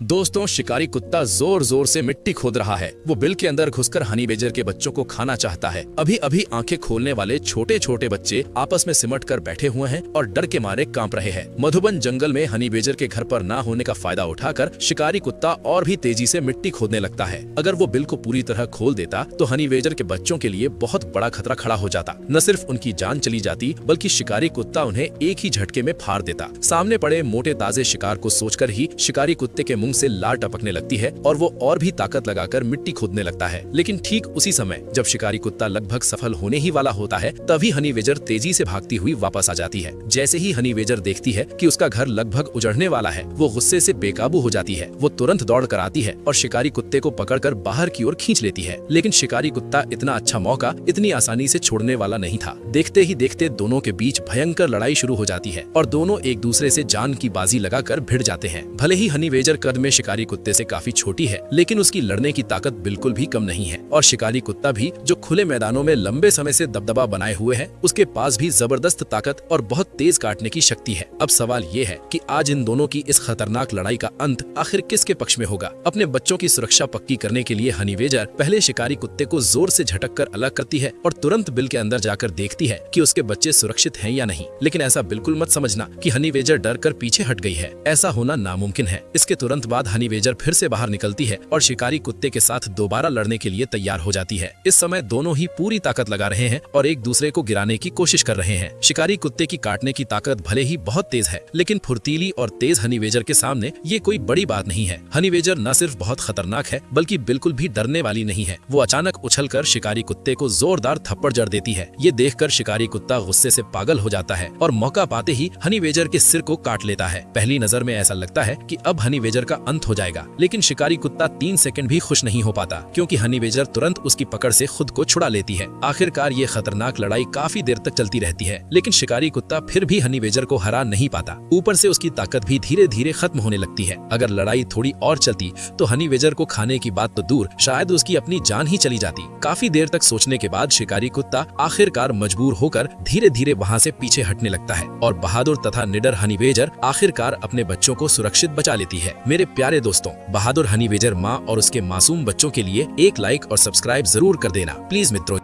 दोस्तों, शिकारी कुत्ता जोर जोर से मिट्टी खोद रहा है। वो बिल के अंदर घुसकर हनी बेजर के बच्चों को खाना चाहता है। अभी अभी आंखें खोलने वाले छोटे छोटे बच्चे आपस में सिमट कर बैठे हुए हैं और डर के मारे कांप रहे हैं। मधुबन जंगल में हनी बेजर के घर पर ना होने का फायदा उठाकर शिकारी कुत्ता और भी तेजी से मिट्टी खोदने लगता है। अगर वो बिल को पूरी तरह खोल देता तो हनी बेजर के बच्चों के लिए बहुत बड़ा खतरा खड़ा हो जाता। न सिर्फ उनकी जान चली जाती बल्कि शिकारी कुत्ता उन्हें एक ही झटके में फाड़ देता। सामने पड़े मोटे ताजे शिकार को सोचकर ही शिकारी कुत्ते के मुंह से लार टपकने लगती है और वो और भी ताकत लगाकर मिट्टी खोदने लगता है। लेकिन ठीक उसी समय जब शिकारी कुत्ता लगभग सफल होने ही वाला होता है, तभी हनी वेजर तेजी से भागती हुई वापस आ जाती है। जैसे ही हनी वेजर देखती है कि उसका घर लगभग उजड़ने वाला है, वो गुस्से से बेकाबू हो जाती है। वो तुरंत दौड़ कर आती है और शिकारी कुत्ते को पकड़कर बाहर की ओर खींच लेती है। लेकिन शिकारी कुत्ता इतना अच्छा मौका इतनी आसानी से छोड़ने वाला नहीं था। देखते ही देखते दोनों के बीच भयंकर लड़ाई शुरू हो जाती है और दोनों एक दूसरे से जान की बाजी लगाकर भिड़ जाते हैं। भले ही हनी वेजर कद में शिकारी कुत्ते से काफी छोटी है, लेकिन उसकी लड़ने की ताकत बिल्कुल भी कम नहीं है। और शिकारी कुत्ता भी, जो खुले मैदानों में लंबे समय से दबदबा बनाए हुए है, उसके पास भी जबरदस्त ताकत और बहुत तेज काटने की शक्ति है। अब सवाल ये है कि आज इन दोनों की इस खतरनाक लड़ाई का अंत आखिर किसके पक्ष में होगा। अपने बच्चों की सुरक्षा पक्की करने के लिए हनी वेजर पहले शिकारी कुत्ते को जोर से झटक कर अलग करती है और तुरंत बिल के अंदर जाकर देखती है कि उसके बच्चे सुरक्षित हैं या नहीं। लेकिन ऐसा बिल्कुल मत समझना कि हनी वेजर डर कर पीछे हट गई है। ऐसा होना नामुमकिन है। इसके तुरंत बाद हनी वेजर फिर से बाहर निकलती है और शिकारी कुत्ते के साथ दोबारा लड़ने के लिए तैयार हो जाती है। इस समय दोनों ही पूरी ताकत लगा रहे हैं और एक दूसरे को गिराने की कोशिश कर रहे हैं। शिकारी कुत्ते की काटने की ताकत भले ही बहुत तेज है, लेकिन फुर्तीली और तेज हनी वेजर के सामने ये कोई बड़ी बात नहीं है। हनी वेजर न सिर्फ बहुत खतरनाक है, बल्कि बिल्कुल भी डरने वाली नहीं है। वो अचानक उछलकर शिकारी कुत्ते को जोरदार थप्पड़ जड़ देती है। ये देखकर शिकारी कुत्ता गुस्से से पागल हो जाता है और मौका पाते ही हनी वेजर के सिर को काट लेता है। पहली नजर में ऐसा लगता है कि अब हनी वेजर का अंत हो जाएगा, लेकिन शिकारी कुत्ता 3 सेकंड भी खुश नहीं हो पाता, क्योंकि हनी वेजर तुरंत उसकी पकड़ से खुद को छुड़ा लेती है। आखिरकार ये खतरनाक लड़ाई काफी देर तक चलती रहती है, लेकिन शिकारी कुत्ता फिर भी हनी वेजर को हरा नहीं पाता। ऊपर से उसकी ताकत भी धीरे धीरे खत्म होने लगती है। अगर लड़ाई थोड़ी और चलती तो हनी वेजर को खाने की बात तो दूर, शायद उसकी अपनी जान ही चली जाती। काफी देर तक सोचने के बाद शिकारी कुत्ता आखिरकार मजबूर होकर धीरे धीरे वहाँ से पीछे हटने लगता है और बहादुर तथा निडर हनी वेजर आखिरकार अपने बच्चों को सुरक्षित बचा लेती है। मेरे प्यारे दोस्तों, बहादुर हनी वेजर माँ और उसके मासूम बच्चों के लिए एक लाइक और सब्सक्राइब जरूर कर देना प्लीज मित्रों।